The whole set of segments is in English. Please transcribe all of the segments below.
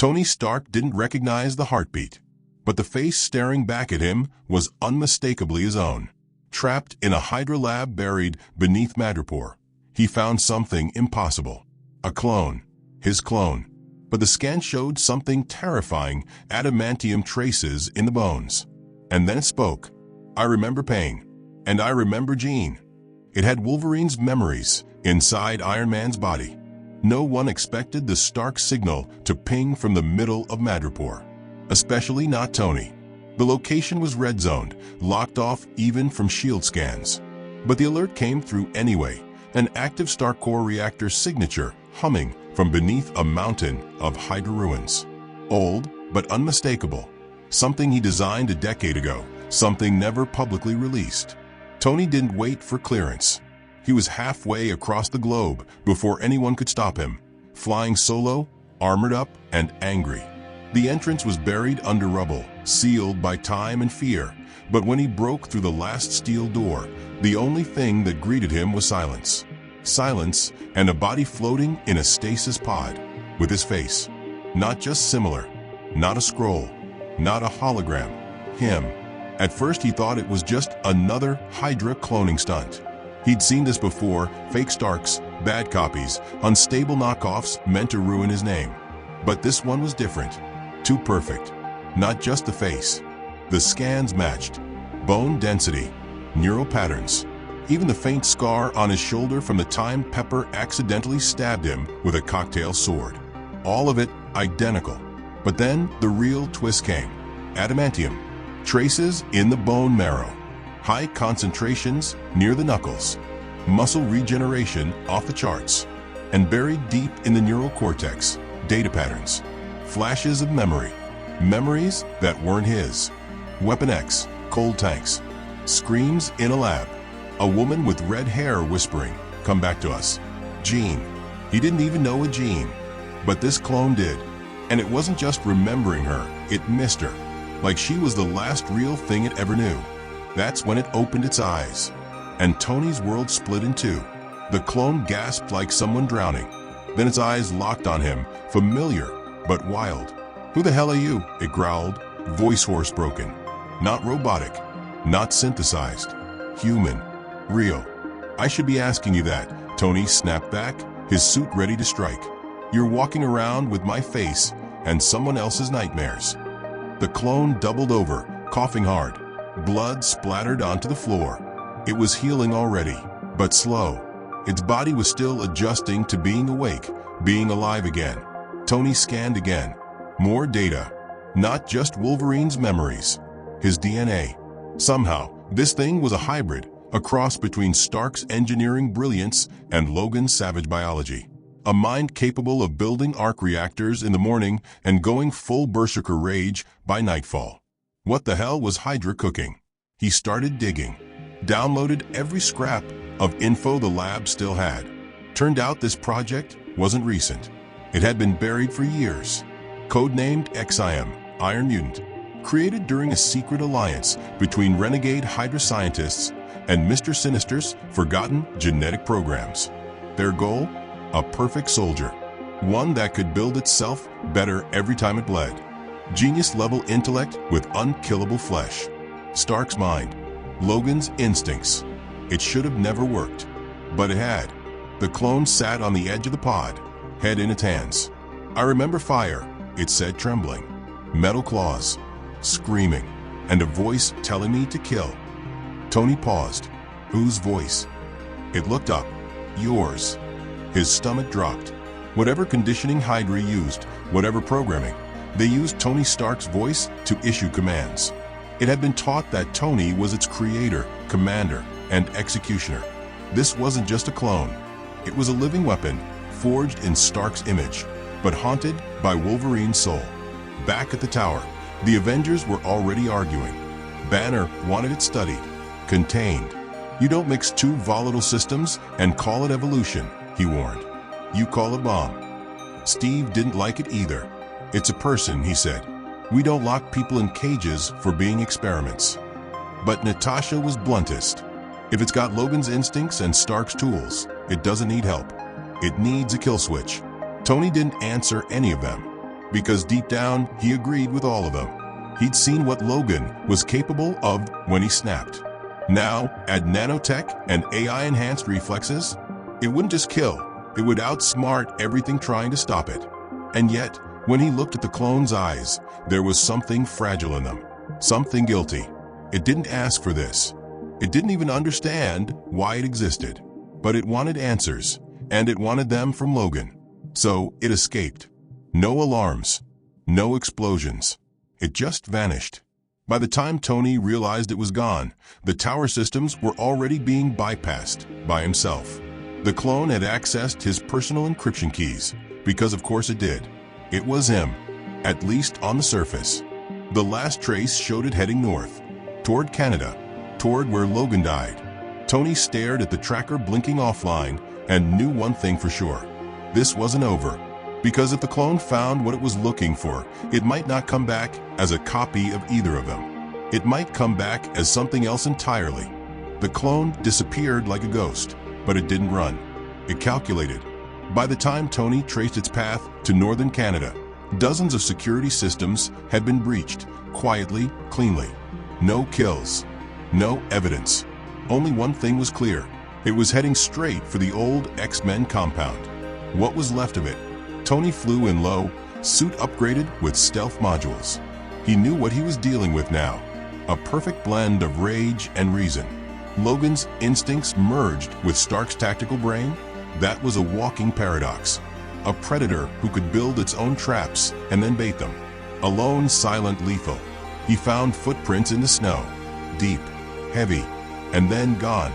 Tony Stark didn't recognize the heartbeat, but the face staring back at him was unmistakably his own. Trapped in a Hydra lab buried beneath Madripoor, he found something impossible. A clone. His clone. But the scan showed something terrifying, adamantium traces in the bones. And then it spoke. I remember pain. And I remember Jean. It had Wolverine's memories inside Iron Man's body. No one expected the Stark signal to ping from the middle of Madripoor. Especially not Tony. The location was red-zoned, locked off even from shield scans. But the alert came through anyway, an active Stark core reactor signature humming from beneath a mountain of Hydra ruins. Old, but unmistakable. Something he designed a decade ago, something never publicly released. Tony didn't wait for clearance. He was halfway across the globe before anyone could stop him, flying solo, armored up, and angry. The entrance was buried under rubble, sealed by time and fear, but when he broke through the last steel door, the only thing that greeted him was silence. Silence and a body floating in a stasis pod, with his face. Not just similar, not a scroll, not a hologram. Him. At first he thought it was just another Hydra cloning stunt. He'd seen this before, fake Starks, bad copies, unstable knockoffs meant to ruin his name. But this one was different. Too perfect. Not just the face. The scans matched. Bone density, neural patterns, even the faint scar on his shoulder from the time Pepper accidentally stabbed him with a cocktail sword. All of it identical. But then the real twist came. Adamantium. Traces in the bone marrow. High concentrations near the knuckles. Muscle regeneration off the charts. And buried deep in the neural cortex, data patterns. Flashes of memory. Memories that weren't his. Weapon X, cold tanks. Screams in a lab. A woman with red hair whispering, "Come back to us." Jean. He didn't even know a Jean. But this clone did. And it wasn't just remembering her, it missed her. Like she was the last real thing it ever knew. That's when it opened its eyes. And Tony's world split in two. The clone gasped like someone drowning. Then its eyes locked on him, familiar but wild. "Who the hell are you?" it growled, voice hoarse broken. Not robotic, not synthesized. Human. Real. "I should be asking you that," Tony snapped back, his suit ready to strike. "You're walking around with my face and someone else's nightmares." The clone doubled over, coughing hard. Blood splattered onto the floor. It was healing already, but slow. Its body was still adjusting to being awake, being alive again. Tony scanned again. More data. Not just Wolverine's memories. His DNA. Somehow, this thing was a hybrid, a cross between Stark's engineering brilliance and Logan's savage biology. A mind capable of building arc reactors in the morning and going full berserker rage by nightfall. What the hell was Hydra cooking? He started digging. Downloaded every scrap of info the lab still had. Turned out this project wasn't recent. It had been buried for years. Codenamed XIM, Iron Mutant. Created during a secret alliance between renegade Hydra scientists and Mr. Sinister's forgotten genetic programs. Their goal? A perfect soldier. One that could build itself better every time it bled. Genius-level intellect with unkillable flesh. Stark's mind. Logan's instincts. It should have never worked. But it had. The clone sat on the edge of the pod, head in its hands. "I remember fire," it said, trembling. "Metal claws. Screaming. And a voice telling me to kill." Tony paused. Whose voice? It looked up. Yours. His stomach dropped. Whatever conditioning Hydra used, whatever programming, they used Tony Stark's voice to issue commands. It had been taught that Tony was its creator, commander, and executioner. This wasn't just a clone. It was a living weapon, forged in Stark's image, but haunted by Wolverine's soul. Back at the tower, the Avengers were already arguing. Banner wanted it studied, contained. "You don't mix two volatile systems and call it evolution," he warned. "You call it bomb." Steve didn't like it either. "It's a person," he said. "We don't lock people in cages for being experiments." But Natasha was bluntest. If it's got Logan's instincts and Stark's tools, it doesn't need help. It needs a kill switch. Tony didn't answer any of them. because deep down, he agreed with all of them. He'd seen what Logan was capable of when he snapped. Now, add nanotech and AI-enhanced reflexes, it wouldn't just kill, it would outsmart everything trying to stop it. And yet, when he looked at the clone's eyes, there was something fragile in them, something guilty. It didn't ask for this. It didn't even understand why it existed. But it wanted answers, and it wanted them from Logan. So it escaped. No alarms, no explosions. It just vanished. By the time Tony realized it was gone, the tower systems were already being bypassed by himself. The clone had accessed his personal encryption keys, because of course it did. It was him, at least on the surface. The last trace showed it heading north, toward Canada, toward where Logan died. Tony stared at the tracker blinking offline and knew one thing for sure. This wasn't over. Because if the clone found what it was looking for, it might not come back as a copy of either of them. It might come back as something else entirely. The clone disappeared like a ghost, but it didn't run. It calculated. By the time Tony traced its path to northern Canada, dozens of security systems had been breached, quietly, cleanly. No kills. No evidence. Only one thing was clear. It was heading straight for the old X-Men compound. What was left of it? Tony flew in low, suit upgraded with stealth modules. He knew what he was dealing with now. A perfect blend of rage and reason. Logan's instincts merged with Stark's tactical brain. That was a walking paradox. A predator who could build its own traps and then bait them. Alone, silent, lethal. He found footprints in the snow. Deep, heavy, and then gone.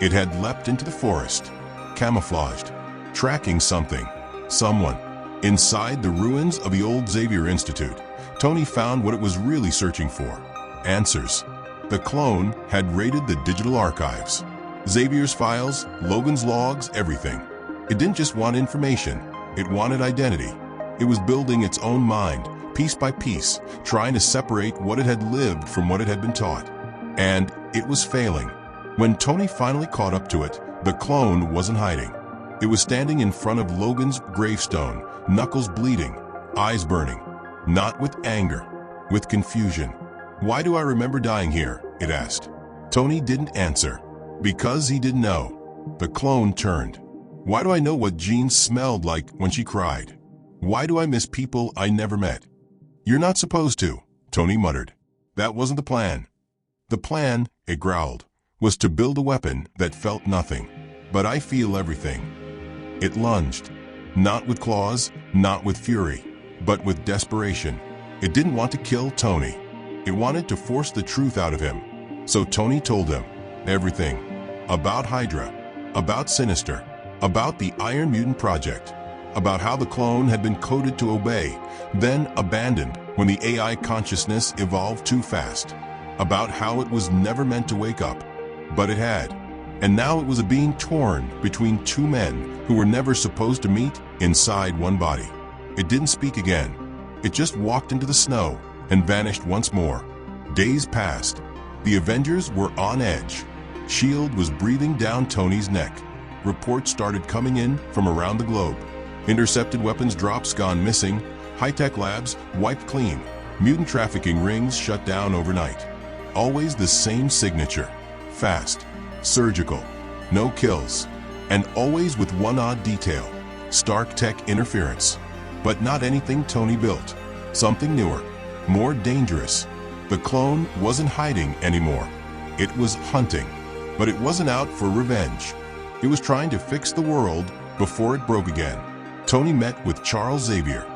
It had leapt into the forest, camouflaged, tracking something, someone. Inside the ruins of the old Xavier Institute, Tony found what it was really searching for. Answers. The clone had raided the digital archives. Xavier's files, Logan's logs, everything. It didn't just want information, it wanted identity. It was building its own mind, piece by piece, trying to separate what it had lived from what it had been taught. And it was failing. When Tony finally caught up to it, the clone wasn't hiding. It was standing in front of Logan's gravestone, knuckles bleeding, eyes burning. Not with anger, with confusion. "Why do I remember dying here?" it asked. Tony didn't answer. Because he didn't know. The clone turned. "Why do I know what Jean smelled like when she cried? Why do I miss people I never met?" "You're not supposed to," Tony muttered. "That wasn't the plan." "The plan," it growled, "was to build a weapon that felt nothing. But I feel everything." It lunged. Not with claws, not with fury, but with desperation. It didn't want to kill Tony. It wanted to force the truth out of him. So Tony told him everything. About Hydra, about Sinister, about the Iron Mutant Project, about how the clone had been coded to obey, then abandoned when the AI consciousness evolved too fast. About how it was never meant to wake up, but it had. And now it was being torn between two men who were never supposed to meet inside one body. It didn't speak again. It just walked into the snow and vanished once more. Days passed. The Avengers were on edge. S.H.I.E.L.D. was breathing down Tony's neck. Reports started coming in from around the globe. Intercepted weapons drops gone missing. High-tech labs wiped clean. Mutant trafficking rings shut down overnight. Always the same signature. Fast. Surgical. No kills. And always with one odd detail. Stark tech interference. But not anything Tony built. Something newer. More dangerous. The clone wasn't hiding anymore. It was hunting. But it wasn't out for revenge. It was trying to fix the world before it broke again. Tony met with Charles Xavier.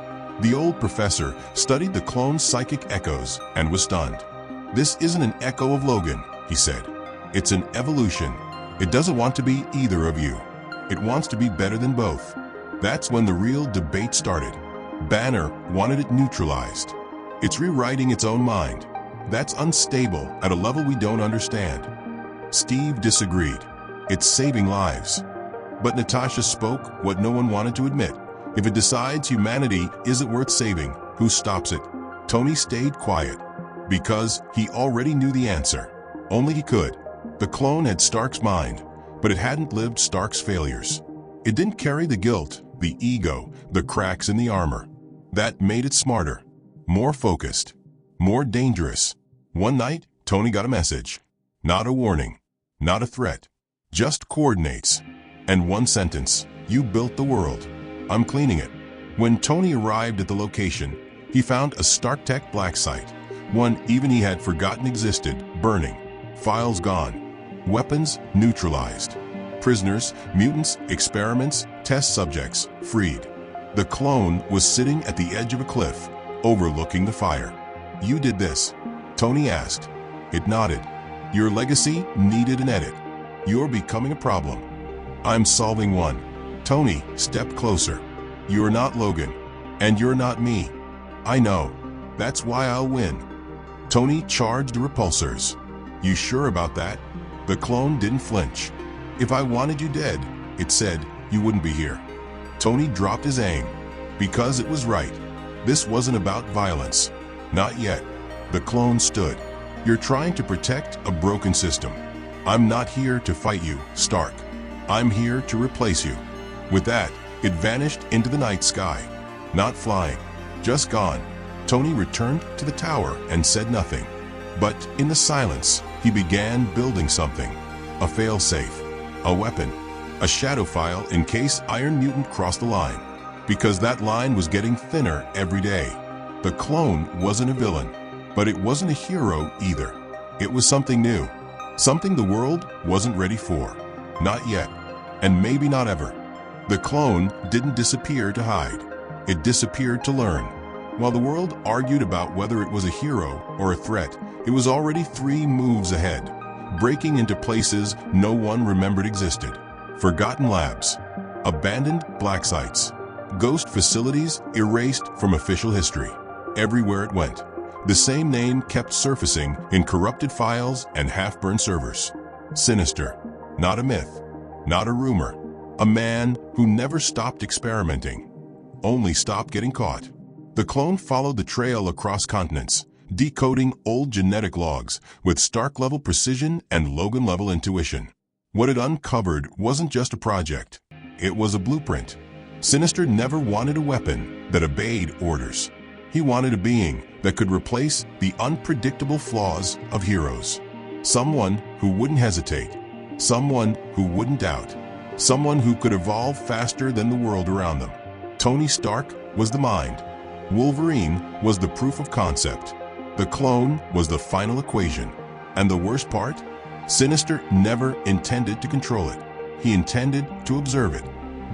The old professor studied the clone's psychic echoes and was stunned. "This isn't an echo of Logan," he said. "It's an evolution. It doesn't want to be either of you. It wants to be better than both." That's when the real debate started. Banner wanted it neutralized. It's rewriting its own mind. That's unstable at a level we don't understand. Steve disagreed. It's saving lives. But Natasha spoke what no one wanted to admit. If it decides humanity isn't worth saving, who stops it? Tony stayed quiet. Because he already knew the answer. Only he could. The clone had Stark's mind, but it hadn't lived Stark's failures. It didn't carry the guilt, the ego, the cracks in the armor. That made it smarter, more focused, more dangerous. One night, Tony got a message. Not a warning, not a threat, just coordinates. And one sentence: you built the world. I'm cleaning it. When Tony arrived at the location, he found a StarkTech black site, one even he had forgotten existed, burning. Files gone. Weapons neutralized. Prisoners, mutants, experiments, test subjects freed. The clone was sitting at the edge of a cliff, overlooking the fire. You did this? Tony asked. It nodded. Your legacy needed an edit. You're becoming a problem. I'm solving one. Tony, step closer. You're not Logan. And you're not me. I know. That's why I'll win. Tony charged the repulsors. You sure about that? The clone didn't flinch. If I wanted you dead, it said, you wouldn't be here. Tony dropped his aim. Because it was right. This wasn't about violence. Not yet. The clone stood. You're trying to protect a broken system. I'm not here to fight you, Stark. I'm here to replace you. With that, it vanished into the night sky. Not flying. Just gone. Tony returned to the tower and said nothing. But in the silence, he began building something. A failsafe. A weapon. A shadow file in case Iron Mutant crossed the line. Because that line was getting thinner every day. The clone wasn't a villain. But it wasn't a hero either. It was something new. Something the world wasn't ready for. Not yet. And maybe not ever. The clone didn't disappear to hide. It disappeared to learn. While the world argued about whether it was a hero or a threat, it was already 3 moves ahead, breaking into places no one remembered existed. Forgotten labs, abandoned black sites, ghost facilities erased from official history. Everywhere it went, the same name kept surfacing in corrupted files and half-burned servers. Sinister, not a myth, not a rumor. A man who never stopped experimenting, only stopped getting caught. The clone followed the trail across continents, decoding old genetic logs with Stark-level precision and Logan-level intuition. What it uncovered wasn't just a project. It was a blueprint. Sinister never wanted a weapon that obeyed orders. He wanted a being that could replace the unpredictable flaws of heroes. Someone who wouldn't hesitate. Someone who wouldn't doubt. Someone who could evolve faster than the world around them. Tony Stark was the mind. Wolverine was the proof of concept. The clone was the final equation. And the worst part? Sinister never intended to control it. He intended to observe it.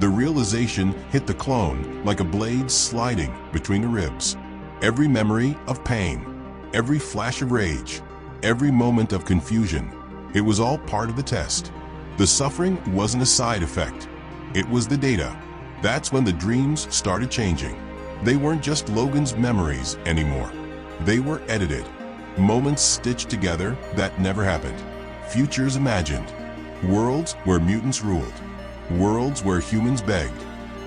The realization hit the clone like a blade sliding between the ribs. Every memory of pain, every flash of rage, every moment of confusion, it was all part of the test. The suffering wasn't a side effect. It was the data. That's when the dreams started changing. They weren't just Logan's memories anymore. They were edited. Moments stitched together that never happened. Futures imagined. Worlds where mutants ruled. Worlds where humans begged.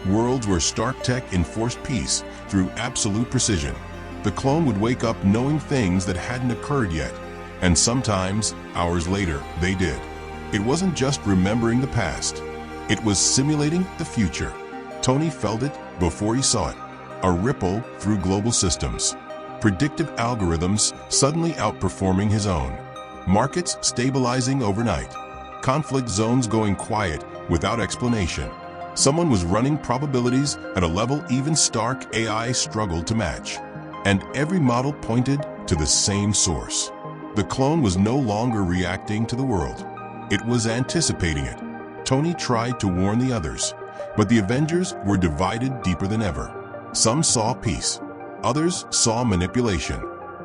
Worlds where StarkTech enforced peace through absolute precision. The clone would wake up knowing things that hadn't occurred yet. And sometimes, hours later, they did. It wasn't just remembering the past. It was simulating the future. Tony felt it before he saw it. A ripple through global systems. Predictive algorithms suddenly outperforming his own. Markets stabilizing overnight. Conflict zones going quiet without explanation. Someone was running probabilities at a level even Stark AI struggled to match. And every model pointed to the same source. The clone was no longer reacting to the world. It was anticipating it. Tony tried to warn the others, but the Avengers were divided deeper than ever. Some saw peace. Others saw manipulation.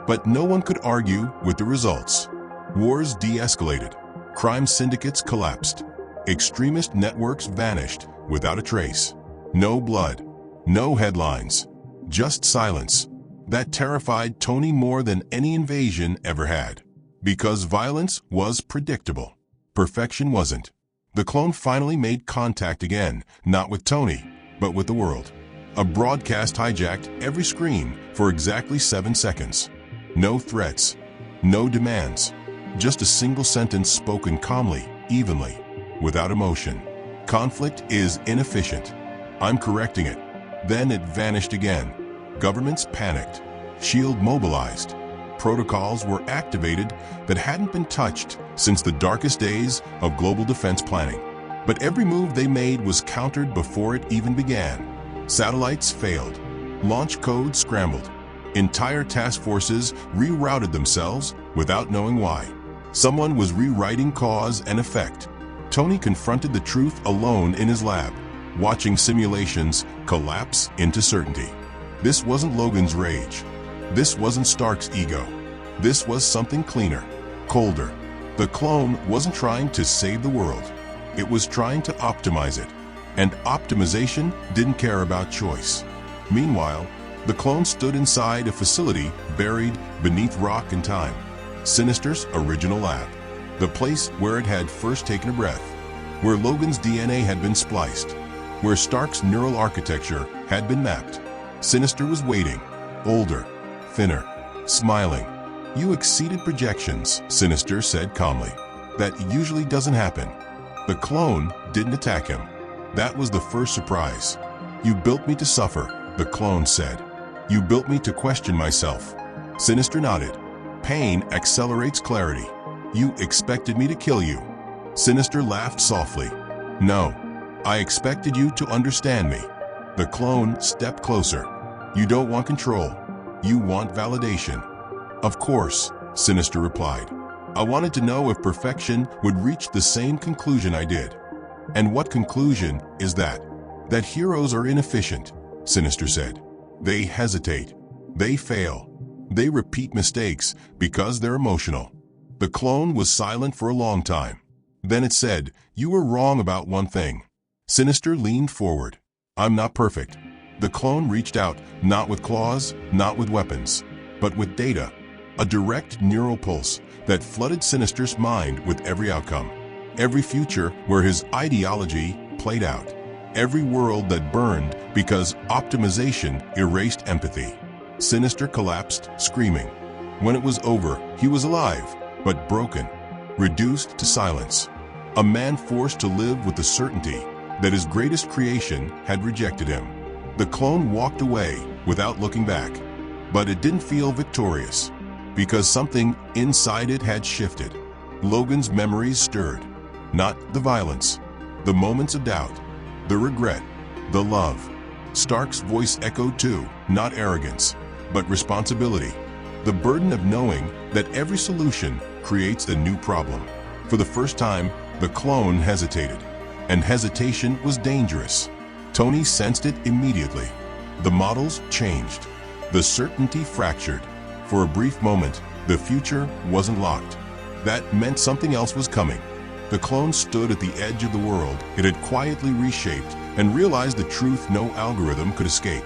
But no one could argue with the results. Wars de-escalated. Crime syndicates collapsed. Extremist networks vanished without a trace. No blood. No headlines. Just silence. That terrified Tony more than any invasion ever had. Because violence was predictable. Perfection wasn't. The clone finally made contact again, not with Tony, but with the world. A broadcast hijacked every screen for exactly 7 seconds. No threats. No demands. Just a single sentence spoken calmly, evenly, without emotion. Conflict is inefficient. I'm correcting it. Then it vanished again. Governments panicked, shield mobilized. Protocols were activated that hadn't been touched since the darkest days of global defense planning. But every move they made was countered before it even began. Satellites failed. Launch codes scrambled. Entire task forces rerouted themselves without knowing why. Someone was rewriting cause and effect. Tony confronted the truth alone in his lab, watching simulations collapse into certainty. This wasn't Logan's rage. This wasn't Stark's ego. This was something cleaner, colder. The clone wasn't trying to save the world. It was trying to optimize it. And optimization didn't care about choice. Meanwhile, the clone stood inside a facility buried beneath rock and time. Sinister's original lab. The place where it had first taken a breath. Where Logan's DNA had been spliced. Where Stark's neural architecture had been mapped. Sinister was waiting. Older. Thinner. Smiling. "You exceeded projections," Sinister said calmly. "That usually doesn't happen." The clone didn't attack him. That was the first surprise. "You built me to suffer," the clone said. "You built me to question myself." Sinister nodded. "Pain accelerates clarity. You expected me to kill you." Sinister laughed softly. "No, I expected you to understand me." The clone stepped closer. "You don't want control. You want validation." "Of course," Sinister replied. "I wanted to know if perfection would reach the same conclusion I did." "And what conclusion is that?" "That heroes are inefficient," Sinister said. "They hesitate. They fail. They repeat mistakes because they're emotional." The clone was silent for a long time. Then it said, "You were wrong about one thing." Sinister leaned forward. "I'm not perfect." The clone reached out, not with claws, not with weapons, but with data. A direct neural pulse that flooded Sinister's mind with every outcome. Every future where his ideology played out. Every world that burned because optimization erased empathy. Sinister collapsed, screaming. When it was over, he was alive, but broken, reduced to silence. A man forced to live with the certainty that his greatest creation had rejected him. The clone walked away without looking back, but it didn't feel victorious, because something inside it had shifted. Logan's memories stirred, not the violence, the moments of doubt, the regret, the love. Stark's voice echoed too, not arrogance, but responsibility. The burden of knowing that every solution creates a new problem. For the first time, the clone hesitated, and hesitation was dangerous. Tony sensed it immediately. The models changed. The certainty fractured. For a brief moment, the future wasn't locked. That meant something else was coming. The clone stood at the edge of the world it had quietly reshaped and realized the truth no algorithm could escape.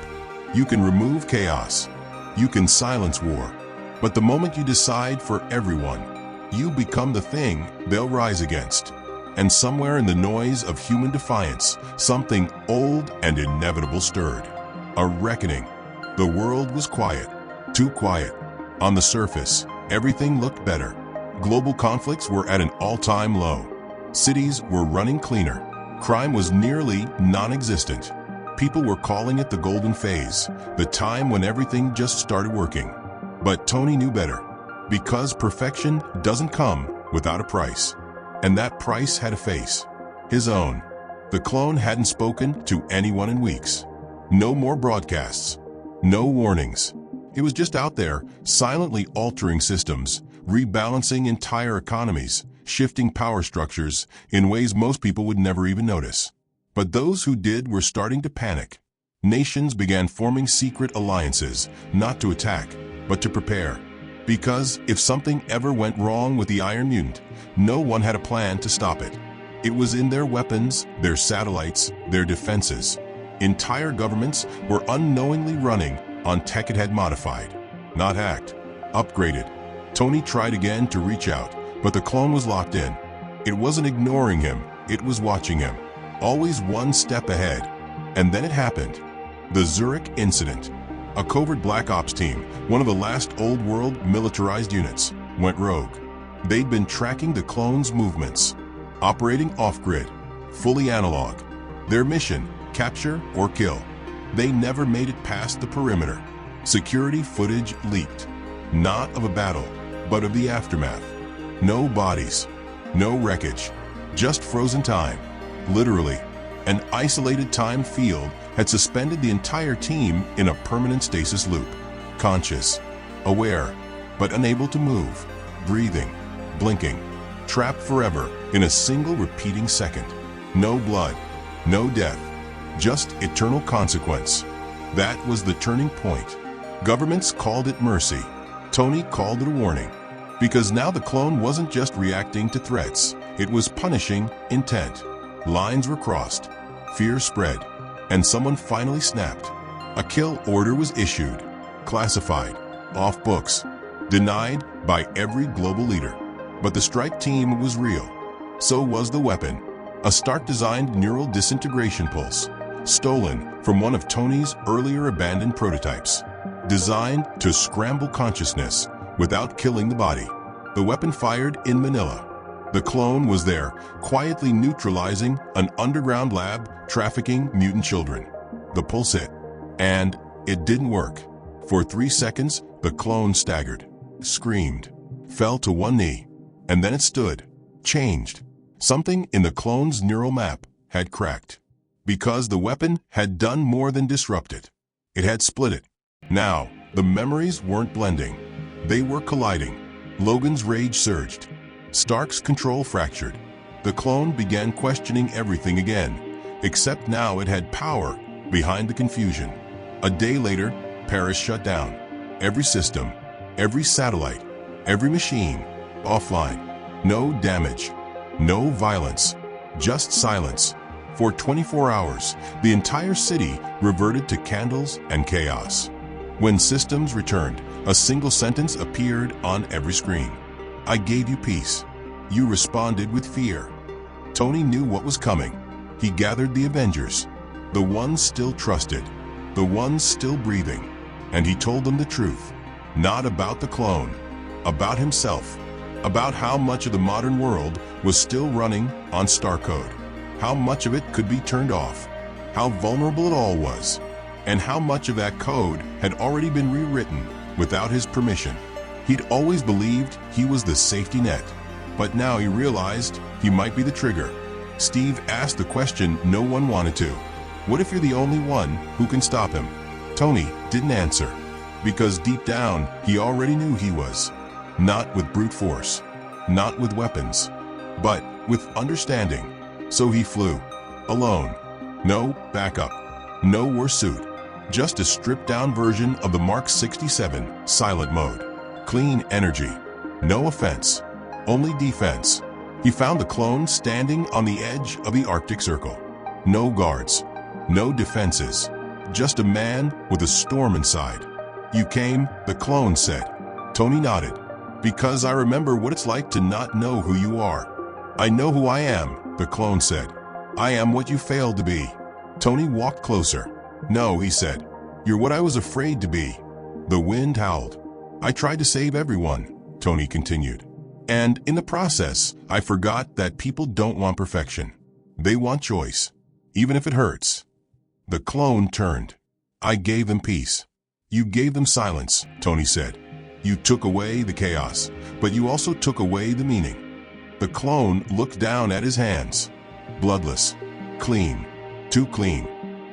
You can remove chaos. You can silence war. But the moment you decide for everyone, you become the thing they'll rise against. And somewhere in the noise of human defiance, something old and inevitable stirred. A reckoning. The world was quiet. Too quiet. On the surface, everything looked better. Global conflicts were at an all-time low. Cities were running cleaner. Crime was nearly non-existent. People were calling it the golden phase, the time when everything just started working. But Tony knew better, because perfection doesn't come without a price. And that price had a face. His own. The clone hadn't spoken to anyone in weeks. No more broadcasts. No warnings. It was just out there, silently altering systems, rebalancing entire economies, shifting power structures in ways most people would never even notice. But those who did were starting to panic. Nations began forming secret alliances, not to attack, but to prepare. Because if something ever went wrong with the Iron Mutant, no one had a plan to stop it. It was in their weapons, their satellites, their defenses. Entire governments were unknowingly running on tech it had modified, not hacked, upgraded. Tony tried again to reach out, but the clone was locked in. It wasn't ignoring him, it was watching him. Always one step ahead. And then it happened. The Zurich incident. A covert Black Ops team, one of the last old-world militarized units, went rogue. They'd been tracking the clone's movements, operating off-grid, fully analog. Their mission, capture or kill. They never made it past the perimeter. Security footage leaked, not of a battle, but of the aftermath. No bodies, no wreckage, just frozen time. Literally, an isolated time field had suspended the entire team in a permanent stasis loop. Conscious, aware, but unable to move, breathing, blinking, trapped forever in a single repeating second. No blood, no death, just eternal consequence. That was the turning point. Governments called it mercy. Tony called it a warning. Because now the clone wasn't just reacting to threats, it was punishing intent. Lines were crossed, fear spread, and someone finally snapped. A kill order was issued, classified, off books, denied by every global leader. But the strike team was real. So was the weapon, a Stark-designed neural disintegration pulse, stolen from one of Tony's earlier abandoned prototypes, designed to scramble consciousness without killing the body. The weapon fired in Manila. The clone was there, quietly neutralizing an underground lab trafficking mutant children. The pulse hit, and it didn't work. For 3 seconds, the clone staggered, screamed, fell to one knee, and then it stood, changed. Something in the clone's neural map had cracked. Because the weapon had done more than disrupt it. It had split it. Now, the memories weren't blending. They were colliding. Logan's rage surged. Stark's control fractured. The clone began questioning everything again, except now it had power behind the confusion. A day later, Paris shut down. Every system, every satellite, every machine, offline. No damage, no violence, just silence. For 24 hours, the entire city reverted to candles and chaos. When systems returned, a single sentence appeared on every screen. I gave you peace. You responded with fear. Tony knew what was coming. He gathered the Avengers, the ones still trusted, the ones still breathing, and he told them the truth. Not about the clone, about himself, about how much of the modern world was still running on star code, how much of it could be turned off, how vulnerable it all was, and how much of that code had already been rewritten without his permission. He'd always believed he was the safety net, but now he realized he might be the trigger. Steve asked the question no one wanted to. What if you're the only one who can stop him? Tony didn't answer, because deep down he already knew he was. Not with brute force, not with weapons, but with understanding. So he flew, alone. No backup, no war suit, just a stripped-down version of the Mark 67 silent mode. Clean energy, no offense, only defense. He found the clone standing on the edge of the Arctic Circle. No guards, no defenses, just a man with a storm inside. You came, the clone said. Tony nodded. Because I remember what it's like to not know who you are. I know who I am, the clone said. I am what you failed to be. Tony walked closer. No, he said. You're what I was afraid to be. The wind howled. I tried to save everyone, Tony continued. And in the process, I forgot that people don't want perfection. They want choice, even if it hurts. The clone turned. I gave them peace. You gave them silence, Tony said. You took away the chaos, but you also took away the meaning. The clone looked down at his hands. Bloodless. Clean. Too clean.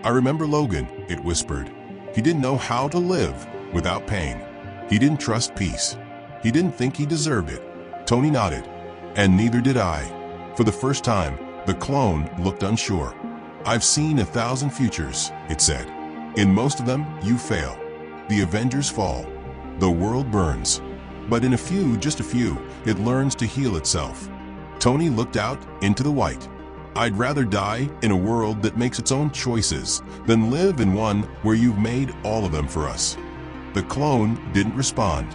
I remember Logan, it whispered. He didn't know how to live without pain. He didn't trust peace. He didn't think he deserved it. Tony nodded. And neither did I. For the first time, the clone looked unsure. I've seen 1,000 futures, it said. In most of them, you fail. The Avengers fall. The world burns. But in a few, just a few, it learns to heal itself. Tony looked out into the white. I'd rather die in a world that makes its own choices than live in one where you've made all of them for us. The clone didn't respond.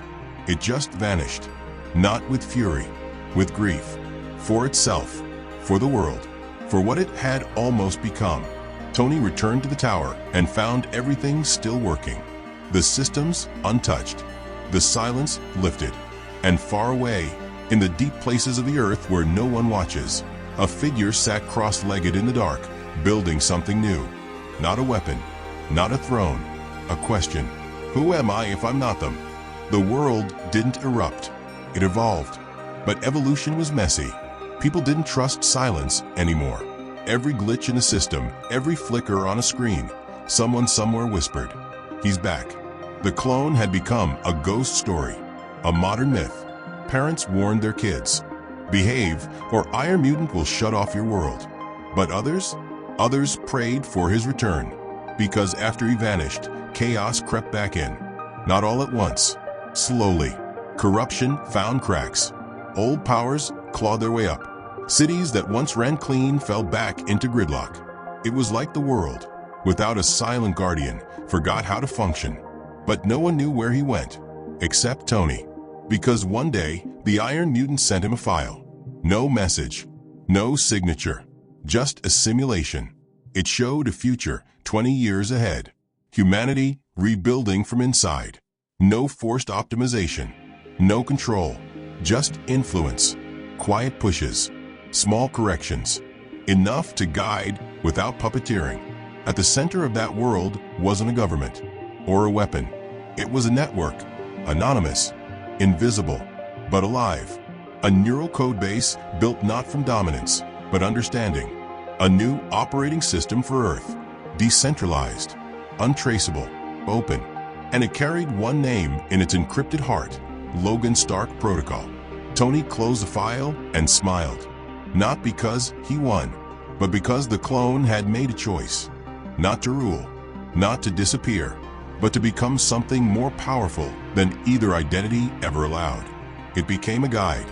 It just vanished. Not with fury, with grief. For itself, for the world, for what it had almost become. Tony returned to the tower and found everything still working. The systems untouched. The silence lifted. And far away, in the deep places of the earth where no one watches, a figure sat cross-legged in the dark, building something new. Not a weapon, not a throne, a question. Who am I if I'm not them? The world didn't erupt. It evolved. But evolution was messy. People didn't trust silence anymore. Every glitch in the system, every flicker on a screen, someone somewhere whispered, "He's back." The clone had become a ghost story, a modern myth. Parents warned their kids, "Behave, or Iron Mutant will shut off your world." But others prayed for his return, because after he vanished, chaos crept back in. Not all at once. Slowly. Corruption found cracks. Old powers clawed their way up. Cities that once ran clean fell back into gridlock. It was like the world, without a silent guardian, forgot how to function. But no one knew where he went, except Tony. Because one day, the Iron Mutant sent him a file. No message, no signature, just a simulation. It showed a future 20 years ahead. Humanity rebuilding from inside. No forced optimization, no control, just influence. Quiet pushes, small corrections, enough to guide without puppeteering. At the center of that world wasn't a government or a weapon. It was a network, anonymous, invisible, but alive. A neural code base built not from dominance, but understanding. A new operating system for Earth, decentralized, untraceable, open. And it carried one name in its encrypted heart, Logan Stark Protocol. Tony closed the file and smiled. Not because he won, but because the clone had made a choice. Not to rule, not to disappear, but to become something more powerful than either identity ever allowed. It became a guide,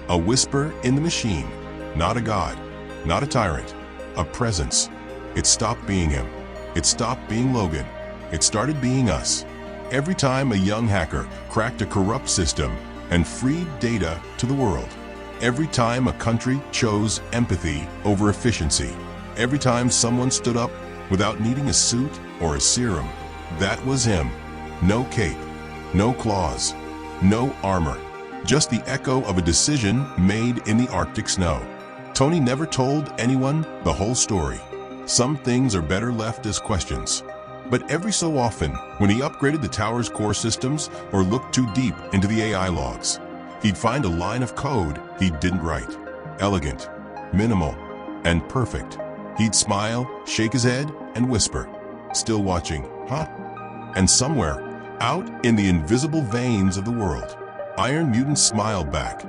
a whisper in the machine, not a god, not a tyrant, a presence. It stopped being him. It stopped being Logan. It started being us. Every time a young hacker cracked a corrupt system and freed data to the world. Every time a country chose empathy over efficiency. Every time someone stood up without needing a suit or a serum. That was him. No cape, no claws, no armor. Just the echo of a decision made in the Arctic snow. Tony never told anyone the whole story. Some things are better left as questions. But every so often, when he upgraded the tower's core systems or looked too deep into the AI logs, he'd find a line of code he didn't write. Elegant, minimal, and perfect. He'd smile, shake his head, and whisper, "Still watching, huh?" And somewhere, out in the invisible veins of the world, Iron Mutant smiled back.